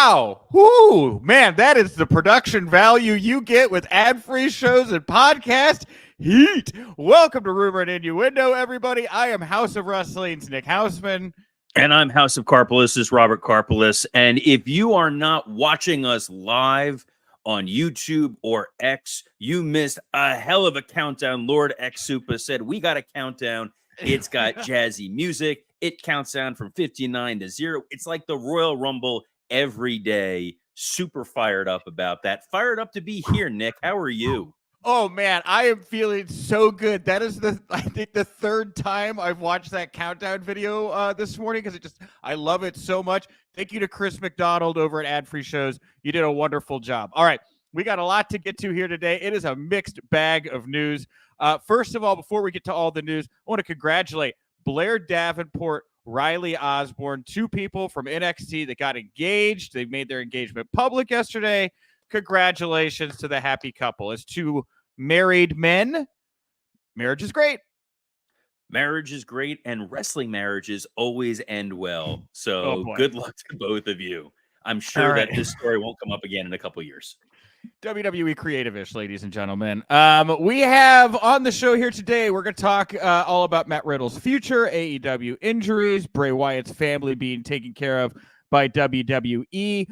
Wow. Whoo, man, that is the production value you get with ad-free shows and podcast heat. Welcome to Rumor Innuendo, everybody. I am House of Wrestling's Nick Hausman. And I'm Haus of Karpeles, Robert Karpeles. And if you are not watching us live on YouTube or X, you missed a hell of a countdown. Lord X Super said, we got a countdown. It's got jazzy music. It counts down from 59 to 0. It's like the Royal Rumble every day. Super fired up about that. Fired up to be here, Nick. How are you? Oh, man, I am feeling so good. That is, I think, the third time I've watched that countdown video this morning because I love it so much. Thank you to Chris McDonald over at Ad Free Shows. You did a wonderful job. All right, we got a lot to get to here today. It is a mixed bag of news. First of all, before we get to all the news, I want to congratulate Blair Davenport, Riley Osborne, two people from NXT that got engaged. They made their engagement public yesterday. Congratulations to the happy couple. As two married men, marriage is great. Marriage is great, and wrestling marriages always end well. So good luck to both of you. I'm sure that this story won't come up again in a couple years. WWE Creative-ish, ladies and gentlemen. We have on the show here today, we're going to talk all about Matt Riddle's future, AEW injuries, Bray Wyatt's family being taken care of by WWE.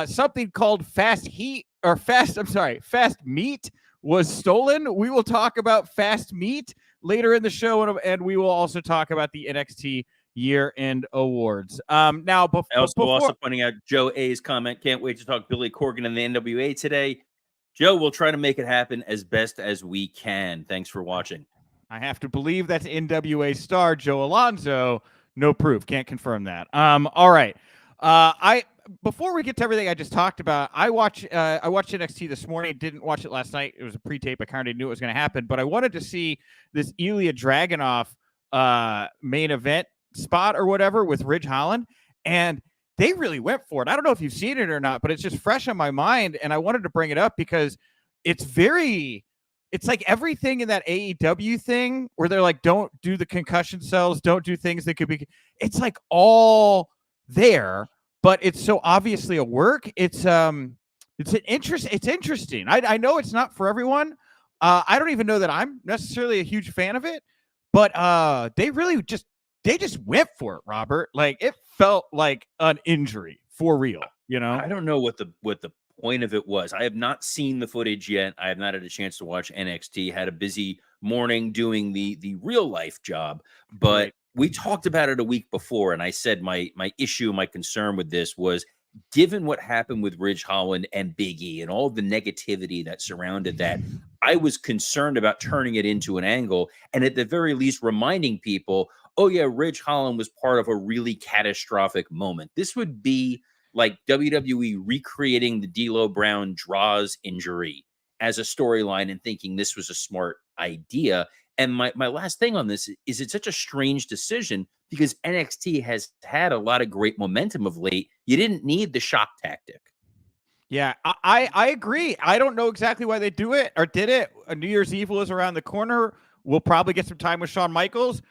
Something called Fast Meat was stolen. We will talk about Fast Meat later in the show, and we will also talk about the NXT Yearend Awards. Now, also pointing out Joe A's comment, can't wait to talk Billy Corgan and the NWA today. Joe, we'll try to make it happen as best as we can. Thanks for watching. I have to believe that's NWA star Joe Alonzo. No proof. Can't confirm that. All right. Before we get to everything I just talked about, I watched NXT this morning. Didn't watch it last night. It was a pre-tape. I kind of knew it was going to happen, but I wanted to see this Ilya Dragunov main event spot or whatever with Ridge Holland, and they really went for it. I don't know if you've seen it or not, but it's just fresh on my mind, and I wanted to bring it up because it's like everything in that AEW thing where they're like, don't do the concussion cells, don't do things that could be. It's like all there. But it's so obviously a work. It's interesting. I know it's not for everyone. I don't even know that I'm necessarily a huge fan of it, but they just went for it, Robert. Like it felt like an injury for real, you know? I don't know what the point of it was. I have not seen the footage yet. I have not had a chance to watch NXT. Had a busy morning doing the real life job, but right. We talked about it a week before, and I said my concern with this was, given what happened with Ridge Holland and Big E and all the negativity that surrounded that, I was concerned about turning it into an angle and at the very least reminding people, oh yeah, Ridge Holland was part of a really catastrophic moment. This would be like WWE recreating the D'Lo Brown Draws injury as a storyline and thinking this was a smart idea. And my last thing on this is it's such a strange decision because NXT has had a lot of great momentum of late. You didn't need the shock tactic. Yeah, I agree. I don't know exactly why they do it or did it. A New Year's Eve is around the corner. We'll probably get some time with Shawn Michaels.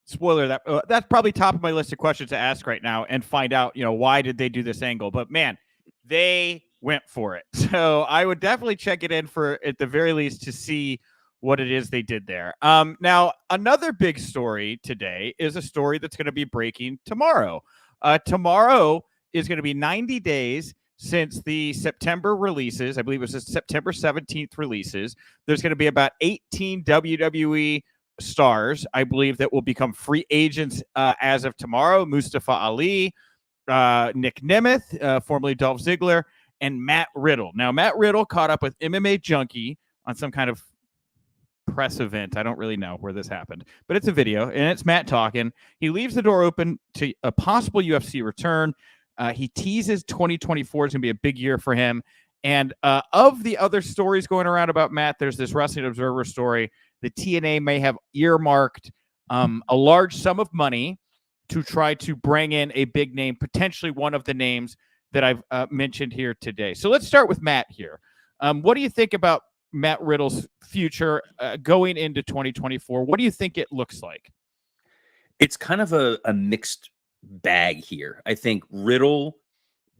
Spoiler, that's probably top of my list of questions to ask right now and find out, why did they do this angle? But man, they went for it. So I would definitely check it in for, at the very least, to see what it is they did there. Now, another big story today is a story that's going to be breaking tomorrow. Tomorrow is going to be 90 days since the September releases. I believe it was the September 17th releases. There's going to be about 18 WWE stars, I believe, that will become free agents as of tomorrow. Mustafa Ali, Nick Nemeth, formerly Dolph Ziggler, and Matt Riddle. Now, Matt Riddle caught up with MMA Junkie on some kind of press event. I don't really know where this happened, but it's a video and it's Matt talking. He leaves the door open to a possible UFC return. He teases 2024 is going to be a big year for him. And of the other stories going around about Matt, there's this Wrestling Observer story. The TNA may have earmarked a large sum of money to try to bring in a big name, potentially one of the names that I've mentioned here today. So let's start with Matt here. What do you think about Matt Riddle's future going into 2024? What do you think it looks like? It's kind of a mixed bag here. I think Riddle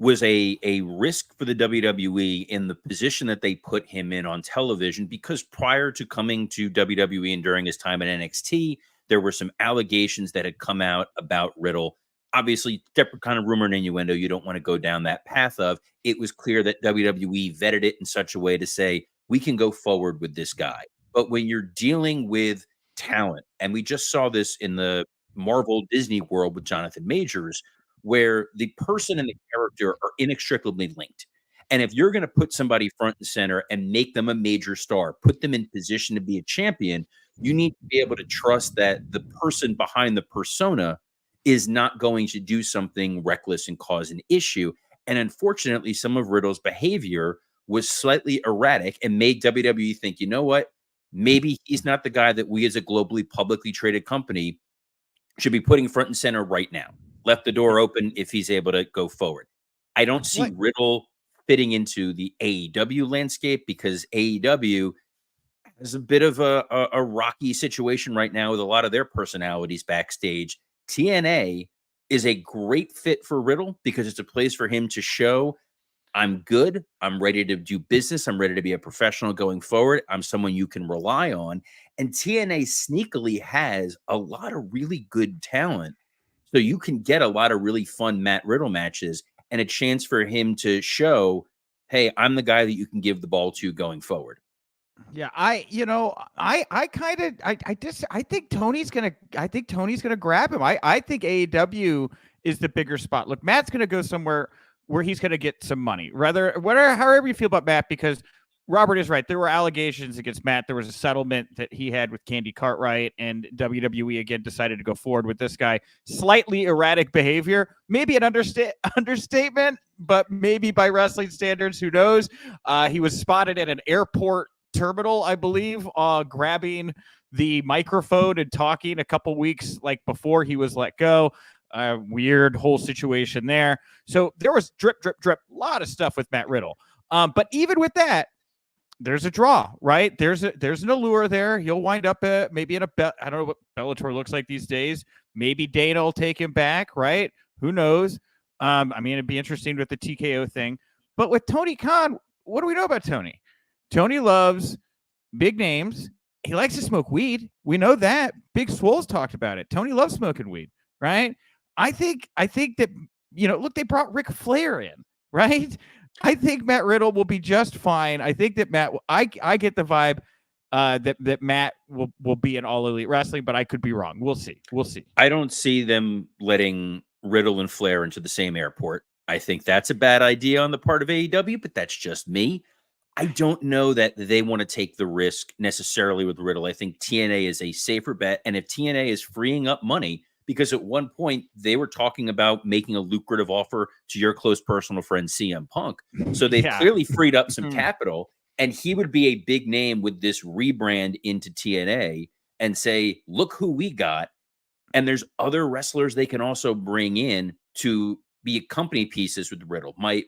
was a risk for the WWE in the position that they put him in on television, because prior to coming to WWE and during his time at NXT, there were some allegations that had come out about Riddle. Obviously, separate kind of rumor and innuendo. You don't want to go down that path of. It was clear that WWE vetted it in such a way to say, we can go forward with this guy. But when you're dealing with talent, and we just saw this in the Marvel Disney world with Jonathan Majors, where the person and the character are inextricably linked. And if you're going to put somebody front and center and make them a major star, put them in position to be a champion, you need to be able to trust that the person behind the persona is not going to do something reckless and cause an issue. And unfortunately, some of Riddle's behavior was slightly erratic and made WWE think, you know what? Maybe he's not the guy that we as a globally publicly traded company should be putting front and center right now. Left the door open if he's able to go forward. I don't see Riddle fitting into the AEW landscape, because AEW is a bit of a rocky situation right now with a lot of their personalities backstage. TNA is a great fit for Riddle because it's a place for him to show, I'm good. I'm ready to do business. I'm ready to be a professional going forward. I'm someone you can rely on. And TNA sneakily has a lot of really good talent. So you can get a lot of really fun Matt Riddle matches and a chance for him to show, hey, I'm the guy that you can give the ball to going forward. Yeah, I think Tony's gonna grab him. I think AEW is the bigger spot. Look, Matt's gonna go somewhere where he's gonna get some money. However you feel about Matt, because Robert is right. There were allegations against Matt. There was a settlement that he had with Candy Cartwright, and WWE again decided to go forward with this guy. Slightly erratic behavior, maybe an understatement, but maybe by wrestling standards, who knows? He was spotted at an airport terminal, I believe, grabbing the microphone and talking a couple weeks before he was let go. Weird whole situation there. So there was drip, a lot of stuff with Matt Riddle. But even with that, there's a draw, right? There's an allure there. He'll wind up maybe in I don't know what Bellator looks like these days. Maybe Dana will take him back, right? Who knows? It'd be interesting with the TKO thing. But with Tony Khan, what do we know about Tony? Tony loves big names. He likes to smoke weed. We know that. Big Swole's talked about it. Tony loves smoking weed, right? I think that, look, they brought Ric Flair in, right? I think Matt Riddle will be just fine. I think that Matt, I get the vibe that Matt will be in All Elite Wrestling, but I could be wrong. We'll see. I don't see them letting Riddle and Flair into the same airport. I think that's a bad idea on the part of AEW, but that's just me. I don't know that they want to take the risk necessarily with Riddle. I think TNA is a safer bet. And if TNA is freeing up money, because at one point they were talking about making a lucrative offer to your close personal friend CM Punk. So they've clearly freed up some capital, and he would be a big name with this rebrand into TNA and say, look who we got. And there's other wrestlers they can also bring in to be accompany pieces with Riddle. My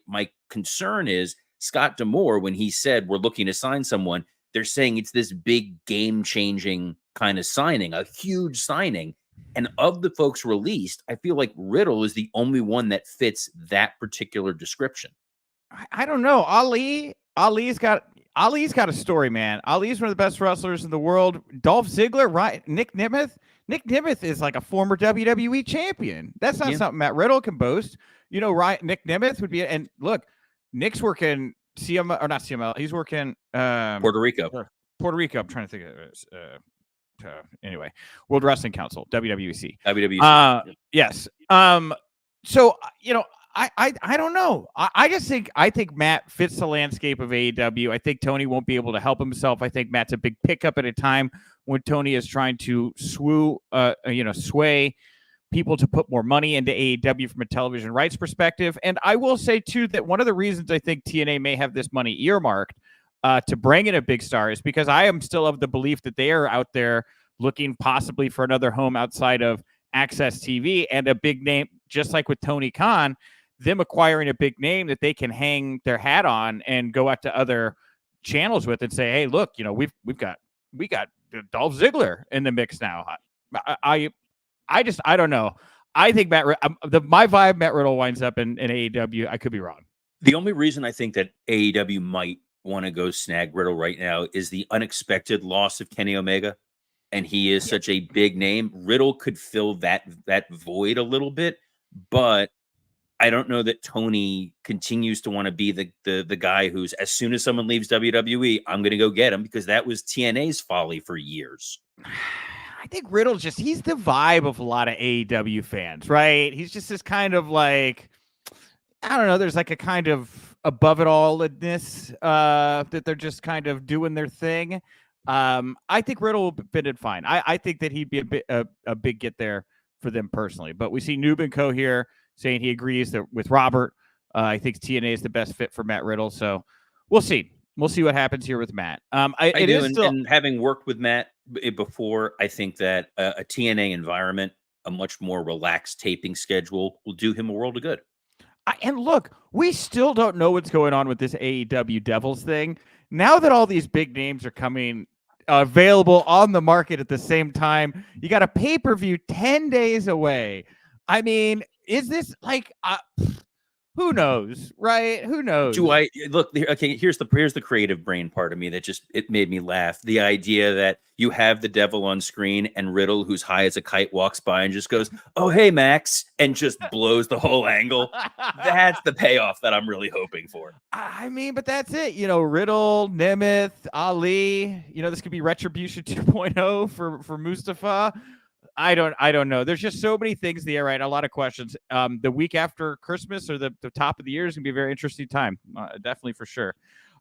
concern is Scott D'Amore, when he said we're looking to sign someone, they're saying it's this big game-changing kind of signing, a huge signing. And of the folks released, I feel like Riddle is the only one that fits that particular description. I don't know. Ali's got a story, man. Ali's one of the best wrestlers in the world. Dolph Ziggler, right? Nick Nemeth. Nick Nemeth is like a former WWE champion. That's not something Matt Riddle can boast. Right? Nick Nemeth would be. And look, Nick's working CML or not CML. He's working Puerto Rico. I'm trying to think of it. Anyway, World Wrestling Council, WWC. Yes. So I don't know. I think Matt fits the landscape of AEW. I think Tony won't be able to help himself. I think Matt's a big pickup at a time when Tony is trying to sway people to put more money into AEW from a television rights perspective. And I will say too that one of the reasons I think TNA may have this money earmarked to bring in a big star is because I am still of the belief that they are out there looking possibly for another home outside of Access TV and a big name, just like with Tony Khan, them acquiring a big name that they can hang their hat on and go out to other channels with and say, hey, look, we got Dolph Ziggler in the mix now. I don't know. I think my vibe, Matt Riddle winds up in AEW. I could be wrong. The only reason I think that AEW might want to go snag Riddle right now is the unexpected loss of Kenny Omega, and he is such a big name. Riddle could fill that void a little bit, but I don't know that Tony continues to want to be the guy who's, as soon as someone leaves WWE, I'm going to go get him, because that was TNA's folly for years. I think Riddle he's the vibe of a lot of AEW fans, right? He's just this kind of like, I don't know, there's like a kind of above it all-ness that they're just kind of doing their thing. I think Riddle will fit in fine. I think that he'd be a big get there for them personally. But we see Noob and Co. here saying he agrees that with Robert. I think TNA is the best fit for Matt Riddle. So we'll see. We'll see what happens here with Matt. And having worked with Matt before, I think that a TNA environment, a much more relaxed taping schedule, will do him a world of good. And look, we still don't know what's going on with this AEW Devils thing. Now that all these big names are coming available on the market at the same time, you got a pay-per-view 10 days away. I mean, is this like who knows, right? Who knows? Okay, here's the creative brain part of me that it made me laugh. The idea that you have the devil on screen and Riddle, who's high as a kite, walks by and just goes, "Oh, hey, Max," and just blows the whole angle. That's the payoff that I'm really hoping for. I mean, but that's it. Riddle, Nemeth, Ali, this could be Retribution 2.0 for Mustafa. I don't know. There's just so many things there, right? A lot of questions. The week after Christmas or the top of the year is going to be a very interesting time. Definitely for sure.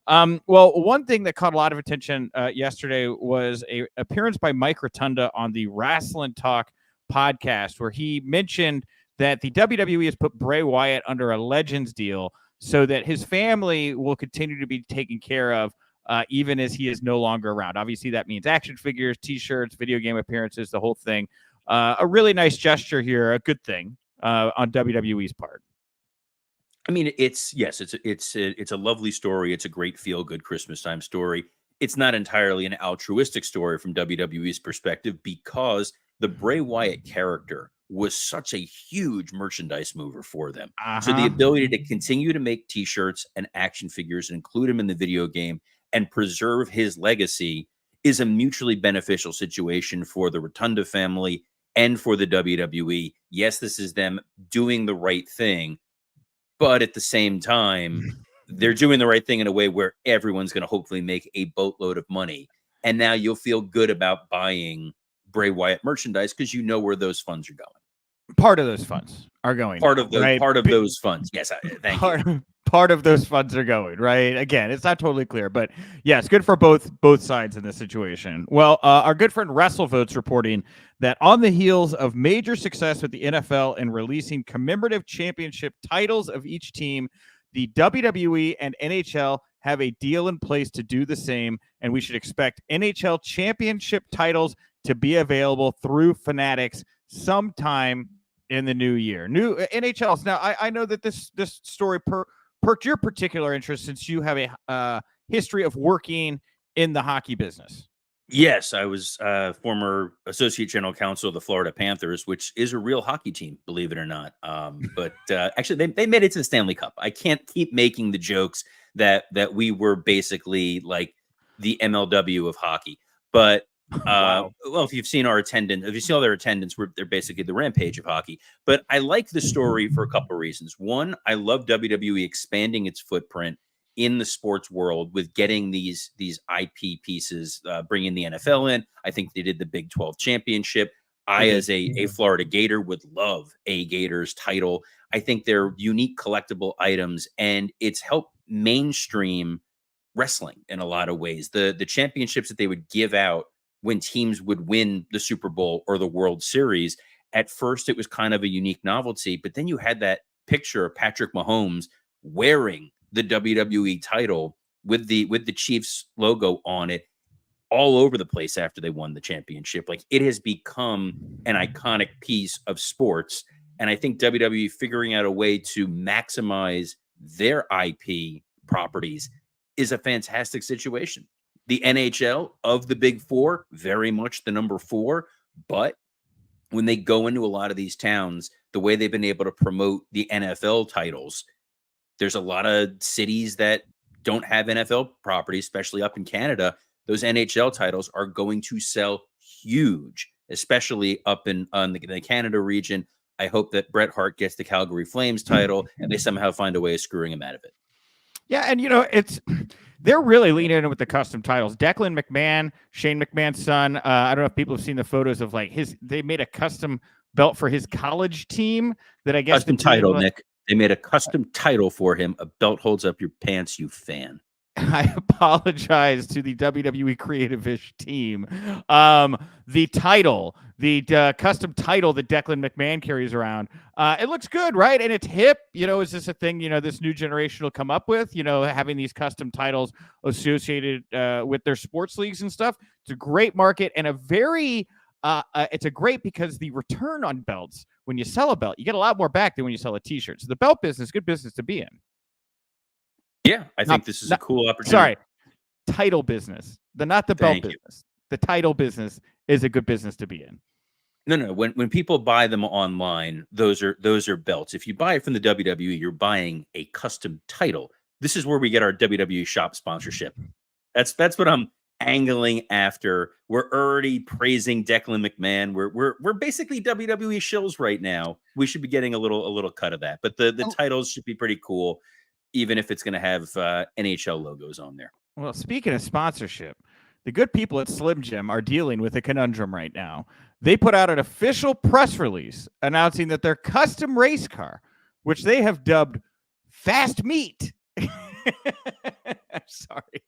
Well, one thing that caught a lot of attention yesterday was a appearance by Mike Rotunda on the Wrestling Talk podcast, where he mentioned that the WWE has put Bray Wyatt under a Legends deal so that his family will continue to be taken care of even as he is no longer around. Obviously, that means action figures, T-shirts, video game appearances, the whole thing. A really nice gesture here, a good thing on WWE's part. I mean, it's a lovely story. It's a great feel-good Christmas time story. It's not entirely an altruistic story from WWE's perspective, because the Bray Wyatt character was such a huge merchandise mover for them. So the ability to continue to make T-shirts and action figures and include him in the video game and preserve his legacy is a mutually beneficial situation for the Rotunda family and for the WWE. Yes, this is them doing the right thing, but at the same time, they're doing the right thing in a way where everyone's going to hopefully make a boatload of money. And now you'll feel good about buying Bray Wyatt merchandise because you know where those funds are going. Part of those funds are going. Part of those funds. Yes, thank you. Part of those funds are going, right? Again, it's not totally clear, but yeah, it's good for both sides in this situation. Well, our good friend WrestleVote's reporting that on the heels of major success with the NFL in releasing commemorative championship titles of each team, the WWE and NHL have a deal in place to do the same, and we should expect NHL championship titles to be available through Fanatics sometime in the new year. New NHLs. Now, I know that this story perked your particular interest since you have a history of working in the hockey business. Yes, I was former associate general counsel of the Florida Panthers, which is a real hockey team, believe it or not. But actually, they made it to the Stanley Cup. I can't keep making the jokes that we were basically like the MLW of hockey. But well, if you've seen our attendance, if you see all their attendance, they're basically the Rampage of hockey. But I like the story for a couple of reasons. One, I love WWE expanding its footprint in the sports world with getting these IP pieces, bringing the NFL in. I think they did the Big 12 championship. I, as a Florida Gator, would love a Gators title. I think they're unique collectible items, and it's helped mainstream wrestling in a lot of ways. The championships that they would give out when teams would win the Super Bowl or the World Series, at first it was kind of a unique novelty, but then you had that picture of Patrick Mahomes wearing the WWE title with the Chiefs logo on it all over the place after they won the championship. Like, it has become an iconic piece of sports. And I think WWE figuring out a way to maximize their IP properties is a fantastic situation. The NHL, of the big four, very much the number 4. But when they go into a lot of these towns, the way they've been able to promote the NFL titles, there's a lot of cities that don't have NFL properties, especially up in Canada. Those NHL titles are going to sell huge, especially up in the Canada region. I hope that Bret Hart gets the Calgary Flames title and they somehow find a way of screwing him out of it. Yeah, and they're really leaning in with the custom titles. Declan McMahon, Shane McMahon's son. I don't know if people have seen the photos of they made a custom belt for his college team that I guess custom title, Nick. They made a custom title for him. A belt holds up your pants, you fan. I apologize to the WWE Creative-ish team. The title, the custom title that Declan McMahon carries around, it looks good, right? And it's hip. Is this a thing, this new generation will come up with, having these custom titles associated with their sports leagues and stuff? It's a great market and it's a great because the return on belts, when you sell a belt, you get a lot more back than when you sell a t-shirt. So the belt business, good business to be in. Yeah, I think this is a cool opportunity. Sorry, title business. Not the belt business. The title business is a good business to be in. No. When people buy them online, those are belts. If you buy it from the WWE, you're buying a custom title. This is where we get our WWE shop sponsorship. That's what I'm angling after. We're already praising Declan McMahon. We're basically WWE shills right now. We should be getting a little cut of that. But the titles should be pretty cool, even if it's going to have NHL logos on there. Well, speaking of sponsorship, the good people at Slim Jim are dealing with a conundrum right now. They put out an official press release announcing that their custom race car, which they have dubbed Fast Meat. I'm sorry.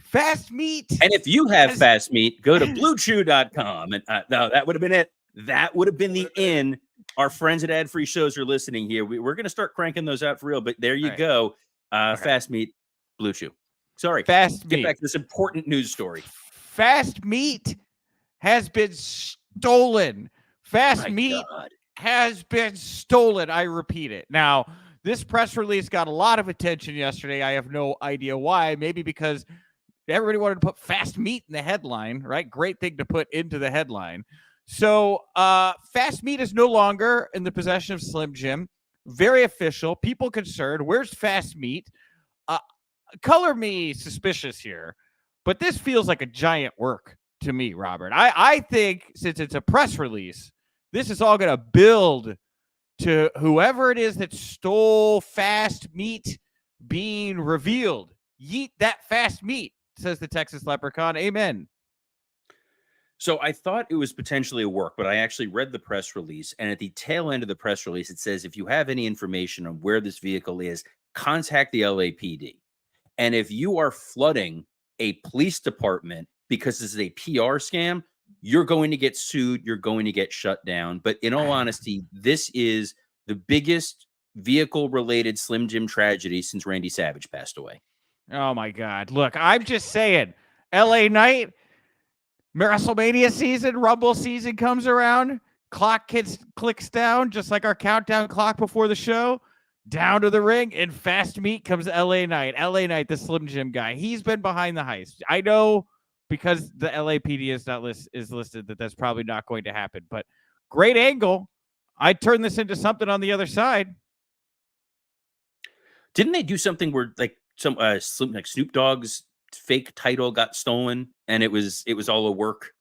Fast Meat. And if you have Fast Meat, go to bluechew.com. And no, that would have been it. That would have been the in. Our friends at Ad Free Shows are listening here. We're going to start cranking those out for real, but there you go. Okay. Fast Meat, Blue Chew. Sorry. Fast Get Meat. back to this important news story. Fast Meat has been stolen. Fast Meat has been stolen. I repeat it. Now, this press release got a lot of attention yesterday. I have no idea why. Maybe because everybody wanted to put Fast Meat in the headline, right? Great thing to put into the headline. So Fast Meat is no longer in the possession of Slim Jim. Very official. People concerned. Where's Fast Meat? Color me suspicious here, but this feels like a giant work to me, Robert. I think since it's a press release, this is all going to build to whoever it is that stole Fast Meat being revealed. Yeet that Fast Meat, says the Texas Leprechaun. Amen. So I thought it was potentially a work, but I actually read the press release, and at the tail end of the press release, it says, if you have any information on where this vehicle is, contact the LAPD. And if you are flooding a police department because this is a PR scam, you're going to get sued. You're going to get shut down. But in all honesty, this is the biggest vehicle-related Slim Jim tragedy since Randy Savage passed away. Oh, my God. Look, I'm just saying, LA Knight, WrestleMania season, Rumble season comes around, clock clicks down, just like our countdown clock before the show, down to the ring, and Fast Meat comes LA Knight. LA Knight, the Slim Jim guy. He's been behind the heist. I know because the LAPD is listed that that's probably not going to happen, but great angle. I'd turn this into something on the other side. Didn't they do something where like Snoop Dogg's fake title got stolen and it was all a work?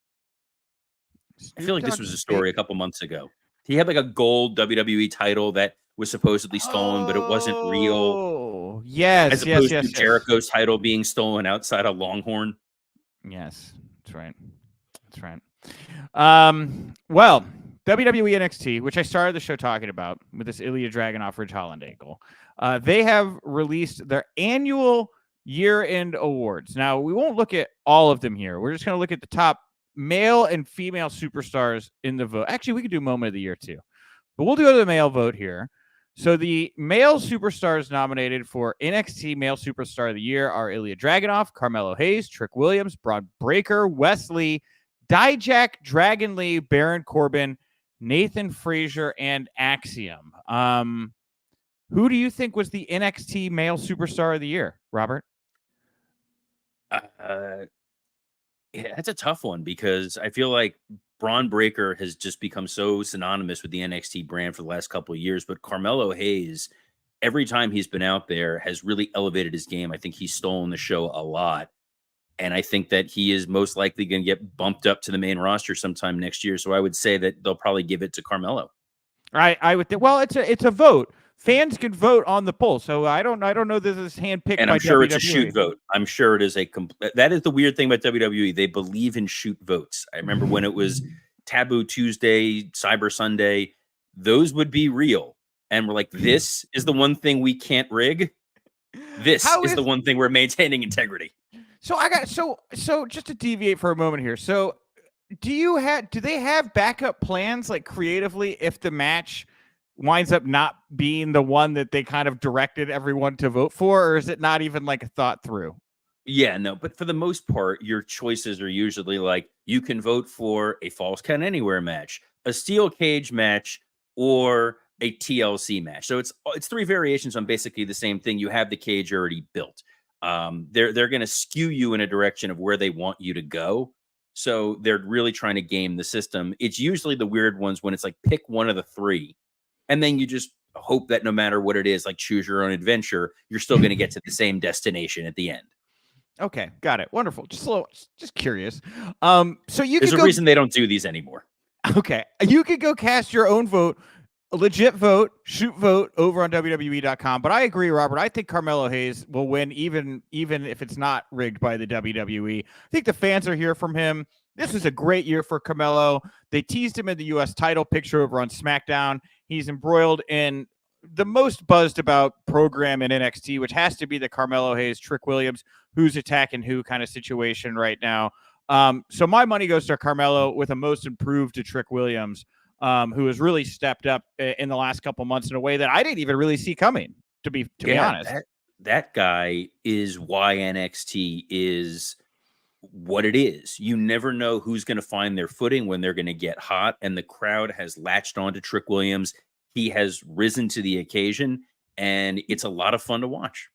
I feel like this was a story a couple months ago. He had like a gold WWE title that was supposedly stolen, but it wasn't real. Oh, yes. As opposed to Jericho's title being stolen outside of Longhorn. Yes, that's right. That's right. Well, WWE NXT, which I started the show talking about with this Ilya Dragunov Ridge Holland angle, they have released their annual year-end awards. Now, we won't look at all of them here. We're just going to look at the top male and female superstars in the vote. Actually, we could do Moment of the Year too, but we'll do the male vote here. So the male superstars nominated for NXT Male Superstar of the Year are Ilya Dragunov, Carmelo Hayes, Trick Williams, Braun Breaker, Wesley, Dijak, Dragon Lee, Baron Corbin, Nathan Frazier, and Axiom. Who do you think was the NXT Male Superstar of the Year, Robert? Yeah, that's a tough one because I feel like Braun Breaker has just become so synonymous with the NXT brand for the last couple of years, but Carmelo Hayes, every time he's been out there, has really elevated his game. I think he's stolen the show a lot. And I think that he is most likely going to get bumped up to the main roster sometime next year. So I would say that they'll probably give it to Carmelo. I would think. Well, it's a vote. Fans can vote on the poll, so I don't know this is handpicked. And by I'm sure WWE. it's a shoot vote. I'm sure it is that is the weird thing about WWE. They believe in shoot votes. I remember when it was Taboo Tuesday, Cyber Sunday, those would be real. And we're like, this is the one thing we can't rig. This is the one thing we're maintaining integrity. So I got so just to deviate for a moment here. So do they have backup plans, like creatively, if the match winds up not being the one that they kind of directed everyone to vote for, or is it not even like a thought through? Yeah, no, but for the most part, your choices are usually like, you can vote for a Falls Count Anywhere match, a steel cage match, or a TLC match. So it's 3 variations on basically the same thing. You have the cage already built. They're going to skew you in a direction of where they want you to go. So they're really trying to game the system. It's usually the weird ones when it's like, pick one of the 3. And then you just hope that no matter what it is, like choose your own adventure, you're still going to get to the same destination at the end. Okay, got it. Wonderful. Just curious. So There's a reason they don't do these anymore. Okay, you could go cast your own vote, a legit vote, shoot vote over on WWE.com. But I agree, Robert. I think Carmelo Hayes will win, even if it's not rigged by the WWE. I think the fans are here from him. This was a great year for Carmelo. They teased him in the U.S. title picture over on SmackDown. He's embroiled in the most buzzed about program in NXT, which has to be the Carmelo Hayes, Trick Williams, who's attacking who kind of situation right now. So my money goes to Carmelo with a most improved to Trick Williams, who has really stepped up in the last couple months in a way that I didn't even really see coming, to be honest. That guy is why NXT is what it is. You never know who's going to find their footing when they're going to get hot, and the crowd has latched on to Trick Williams. He has risen to the occasion, and it's a lot of fun to watch.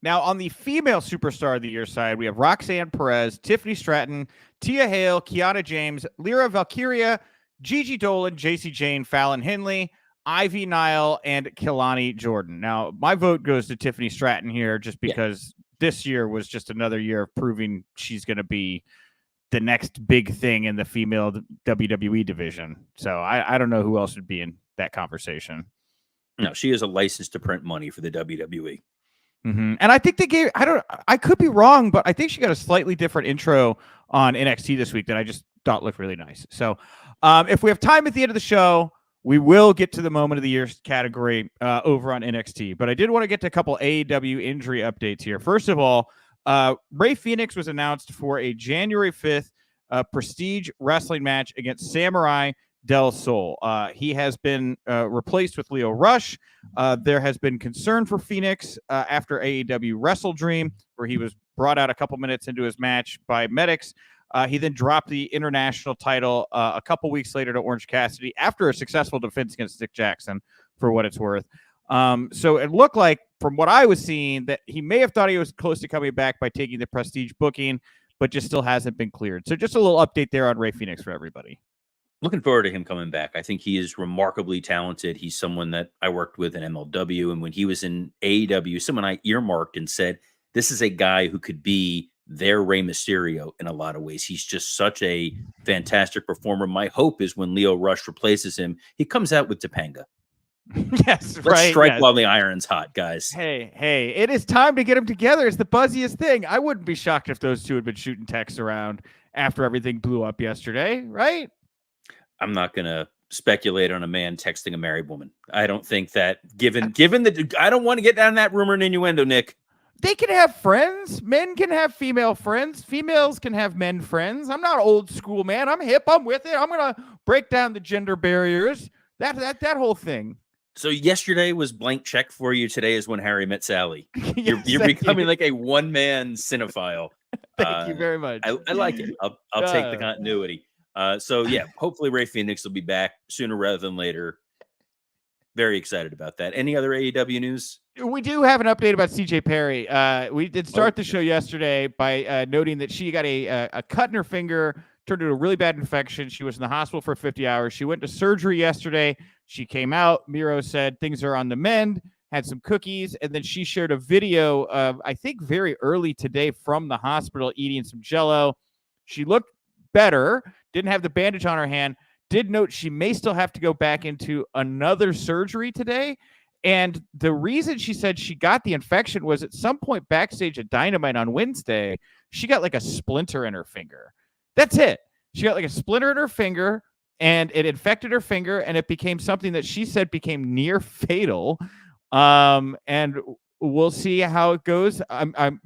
Now, on the female superstar of the year side, we have Roxanne Perez, Tiffany Stratton, Tia Hale, Kiana James, Lyra Valkyria, Gigi Dolan, JC Jane, Fallon Henley, Ivy Nile, and Kelani Jordan. Now, my vote goes to Tiffany Stratton here just because this year was just another year of proving she's going to be the next big thing in the female WWE division. So I don't know who else would be in that conversation. No, she is a license to print money for the WWE. Mm-hmm. And I think they gave, I could be wrong, but I think she got a slightly different intro on NXT this week that I just thought looked really nice. So if we have time at the end of the show, we will get to the moment of the year category over on NXT. But I did want to get to a couple AEW injury updates here. First of all, Rey Fénix was announced for a January 5th Prestige wrestling match against Samurai Del Sol. He has been replaced with Lio Rush. There has been concern for Fénix after AEW Wrestle Dream, where he was brought out a couple minutes into his match by medics. He then dropped the international title a couple weeks later to Orange Cassidy after a successful defense against Dick Jackson, for what it's worth. So it looked like, from what I was seeing, that he may have thought he was close to coming back by taking the Prestige booking, but just still hasn't been cleared. So just a little update there on Rey Fénix for everybody. Looking forward to him coming back. I think he is remarkably talented. He's someone that I worked with in MLW, and when he was in AEW, someone I earmarked and said, this is a guy who could be their Rey Mysterio in a lot of ways. He's just such a fantastic performer. My hope is when Lio Rush replaces him, he comes out with Topanga. Yes, Let's strike while the iron's hot, guys. Hey, it is time to get them together. It's the buzziest thing. I wouldn't be shocked if those two had been shooting texts around after everything blew up yesterday, right? I'm not going to speculate on a man texting a married woman. I don't think that given the, I don't want to get down that rumor and innuendo, Nick. They can have friends. Men can have female friends. Females can have men friends. I'm not old school, man. I'm hip. I'm with it. I'm going to break down the gender barriers. That whole thing. So yesterday was blank check for you. Today is When Harry Met Sally. Yes, you're becoming like a one-man cinephile. Thank you very much. I like it. I'll take the continuity. So yeah, hopefully Rey Fénix will be back sooner rather than later. Very excited about that. Any other AEW news? We do have an update about CJ Perry. We did start the show yesterday by noting that she got a cut in her finger turned into a really bad infection. She was in the hospital for 50 hours. She went to surgery yesterday. She came out. Miro said things are on the mend, had some cookies, and then she shared a video of, I think, very early today from the hospital eating some Jell-O. She looked better, didn't have the bandage on her hand, did note she may still have to go back into another surgery today. And the reason she said she got the infection was at some point backstage at Dynamite on Wednesday, she got like a splinter in her finger. That's it. She got like a splinter in her finger, and it infected her finger, and it became something that she said became near fatal. And we'll see how it goes. I'm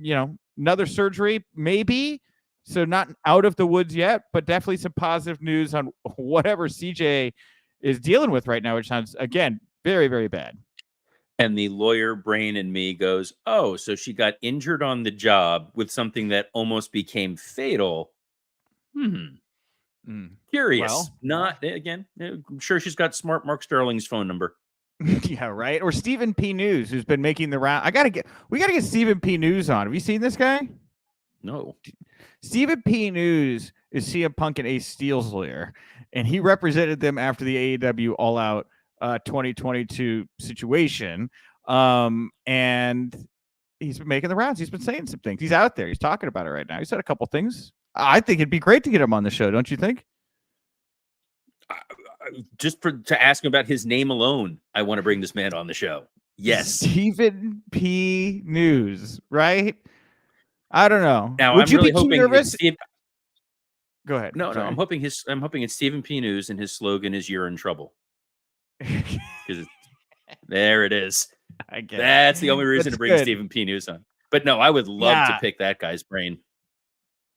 another surgery, maybe. So not out of the woods yet, but definitely some positive news on whatever CJ is dealing with right now, which sounds, again, very, very bad. And the lawyer brain in me goes, oh, so she got injured on the job with something that almost became fatal. Curious. Well, not, again, I'm sure she's got smart Mark Sterling's phone number. Yeah, right. Or Stephen P. News, who's been making the round. We gotta get Stephen P. News on. Have you seen this guy? No. Stephen P. News is CM Punk and Ace Steel's lawyer, and he represented them after the AEW All Out 2022 situation. And he's been making the rounds. He's been saying some things. He's out there. He's talking about it right now. He said a couple things. I think it'd be great to get him on the show, don't you think? Just to ask him about his name alone, I want to bring this man on the show. Yes. Stephen P. News, right? I don't know. Now, would I'm you really be too nervous? Go ahead. No, Sorry. I'm hoping it's Stephen P. News, and his slogan is "You're in trouble." Because there it is. I guess that's the only reason That's to bring good. Stephen P. News on. But no, I would love to pick that guy's brain.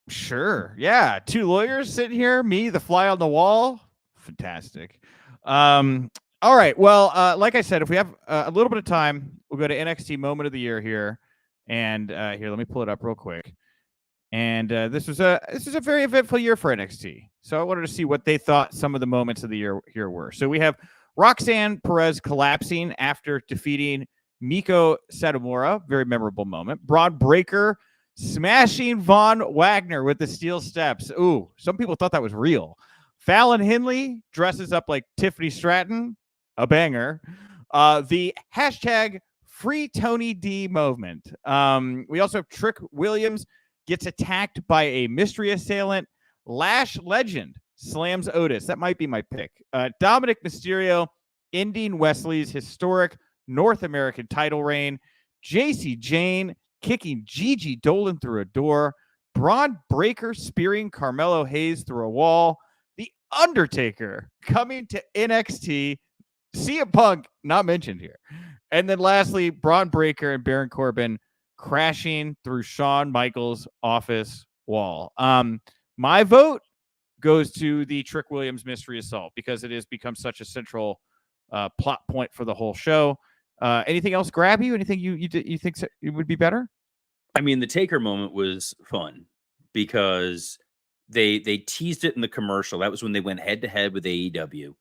Sure. Yeah. Two lawyers sitting here, me, the fly on the wall. Fantastic. All right. Well, like I said, if we have a little bit of time, we'll go to NXT Moment of the Year here. And here, let me pull it up real quick. And this was a very eventful year for NXT. So I wanted to see what they thought some of the moments of the year here were. So we have Roxanne Perez collapsing after defeating Miko Satomura. Very memorable moment. Braun Breaker smashing Von Wagner with the steel steps. Ooh, some people thought that was real. Fallon Henley dresses up like Tiffany Stratton. A banger. The hashtag Free Tony D movement. We also have Trick Williams gets attacked by a mystery assailant. Lash Legend slams Otis. That might be my pick. Dominic Mysterio ending Wesley's historic North American title reign. JC Jane kicking Gigi Dolan through a door. Braun Breaker spearing Carmelo Hayes through a wall. The Undertaker coming to NXT. CM Punk not mentioned here. And then lastly, Braun Breaker and Baron Corbin crashing through Shawn Michaels' office wall. My vote goes to the Trick Williams mystery assault because it has become such a central plot point for the whole show. Anything else grab you? Anything you think it would be better? I mean, the Taker moment was fun because they teased it in the commercial. That was when they went head to head with AEW,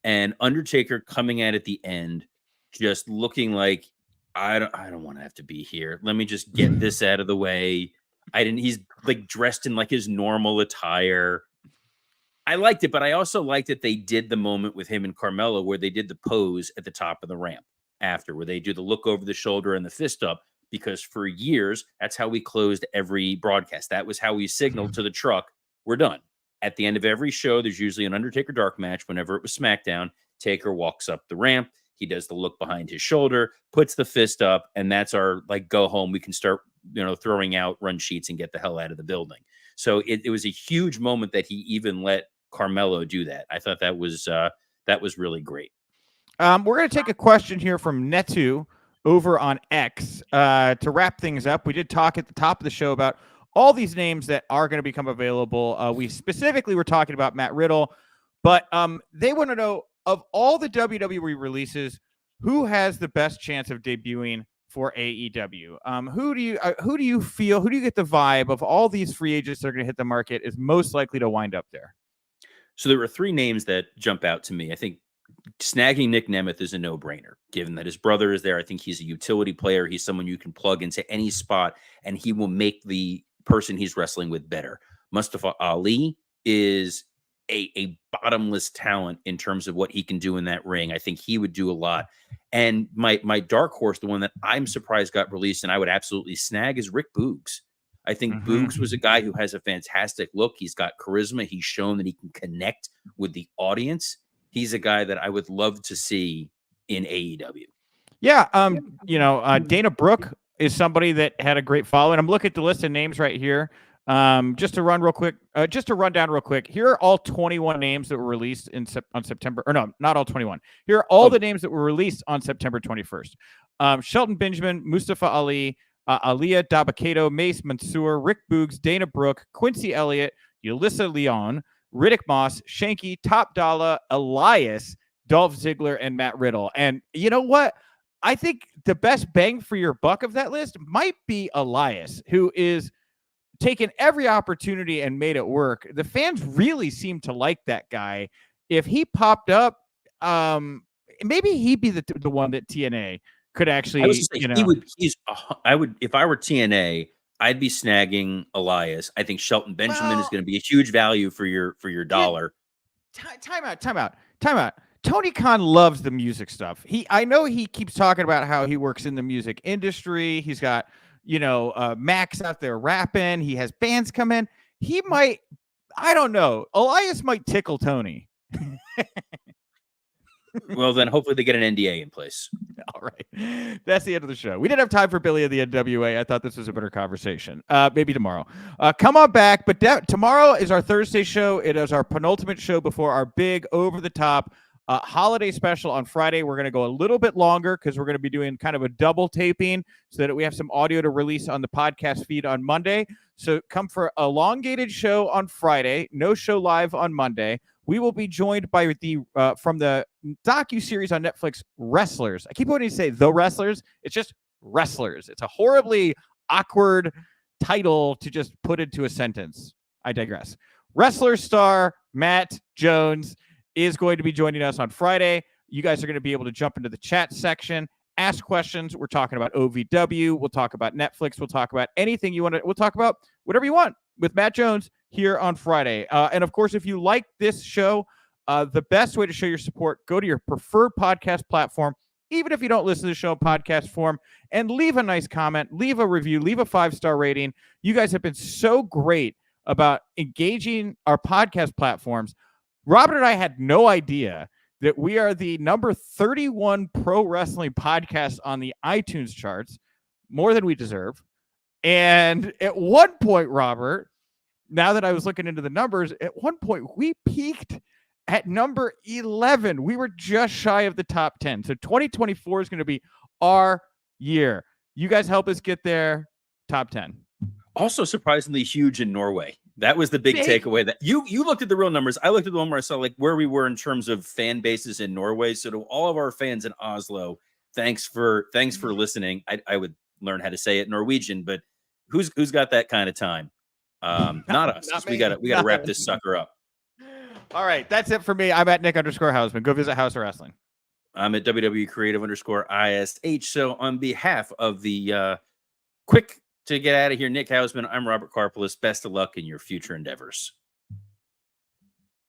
and Undertaker coming at the end, just looking like I don't want to have to be here. Let me just get this out of the way. He's like dressed in like his normal attire. I liked it, but I also liked that they did the moment with him and Carmelo where they did the pose at the top of the ramp after, where they do the look over the shoulder and the fist up, because for years, that's how we closed every broadcast. That was how we signaled to the truck, we're done. At the end of every show, there's usually an Undertaker dark match. Whenever it was SmackDown, Taker walks up the ramp. He does the look behind his shoulder, puts the fist up, and that's our like go home. We can start, throwing out run sheets and get the hell out of the building. So it was a huge moment that he even let Carmelo do that. I thought that was really great. We're going to take a question here from Netu over on X to wrap things up. We did talk at the top of the show about all these names that are going to become available. We specifically were talking about Matt Riddle, but they want to know, of all the WWE releases, who has the best chance of debuting for AEW? Who do you feel? Who do you get the vibe of all these free agents that are going to hit the market is most likely to wind up there? So there were three names that jump out to me. I think snagging Nick Nemeth is a no-brainer, given that his brother is there. I think he's a utility player. He's someone you can plug into any spot, and he will make the person he's wrestling with better. Mustafa Ali is a bottomless talent in terms of what he can do in that ring. I think he would do a lot. And my dark horse, the one that I'm surprised got released and I would absolutely snag, is Rick Boogs. I think Boogs was a guy who has a fantastic look. He's got charisma. He's shown that he can connect with the audience. He's a guy that I would love to see in AEW. Yeah. Dana Brooke is somebody that had a great following. I'm looking at the list of names right here. Just to run down real quick. Here are all 21 names that were released on September, or no, not all 21. Here are all the names that were released on September 21st. Shelton Benjamin, Mustafa Ali, Aliyah Dabakato, Mace Mansour, Rick Boogs, Dana Brooke, Quincy Elliott, Yulissa Leon, Riddick Moss, Shanky, Top Dollar, Elias, Dolph Ziggler, and Matt Riddle. And you know what? I think the best bang for your buck of that list might be Elias, who is taken every opportunity and made it work. The fans really seem to like that guy. If he popped up, maybe he'd be the one that TNA could actually, I would, if I were TNA, I'd be snagging Elias. I think Shelton Benjamin is going to be a huge value for your dollar. Time out. Tony Khan loves the music stuff. I know he keeps talking about how he works in the music industry. He's got, Max out there rapping. He has bands come in. He might, I don't know. Elias might tickle Tony. Well, then hopefully they get an NDA in place. All right. That's the end of the show. We didn't have time for Billy of the NWA. I thought this was a better conversation. Maybe tomorrow. Come on back. But tomorrow is our Thursday show. It is our penultimate show before our big over-the-top holiday special on Friday. We're going to go a little bit longer because we're going to be doing kind of a double taping so that we have some audio to release on the podcast feed on Monday. So come for an elongated show on Friday. No show live on Monday. We will be joined by from the docuseries on Netflix, Wrestlers. I keep wanting to say The Wrestlers. It's just Wrestlers. It's a horribly awkward title to just put into a sentence. I digress. Wrestlers star Matt Jones is going to be joining us on Friday. You guys are going to be able to jump into the chat section, ask questions. We're talking about OVW. We'll talk about Netflix. We'll talk about anything you want to. We'll talk about whatever you want with Matt Jones here on Friday. And of course, if you like this show, the best way to show your support, go to your preferred podcast platform, even if you don't listen to the show in podcast form, and leave a nice comment, leave a review, leave a 5-star rating. You guys have been so great about engaging our podcast platforms. Robert and I had no idea that we are the number 31 pro wrestling podcast on the iTunes charts, more than we deserve. And at one point, Robert, now that I was looking into the numbers, at one point we peaked at number 11. We were just shy of the top 10. So 2024 is going to be our year. You guys help us get there. Top 10. Also surprisingly huge in Norway. That was the big takeaway. That you looked at the real numbers. I looked at the one where I saw like where we were in terms of fan bases in Norway. So to all of our fans in Oslo, thanks for listening. I would learn how to say it in Norwegian, but who's got that kind of time? Not us. We gotta wrap this sucker up. All right, that's it for me. I'm at Nick_Hausman. Go visit House of Wrestling. I'm at WWE Creative_ISH. So on behalf of the quick to get out of here, Nick Hausman, I'm Robert Karpeles. Best of luck in your future endeavors.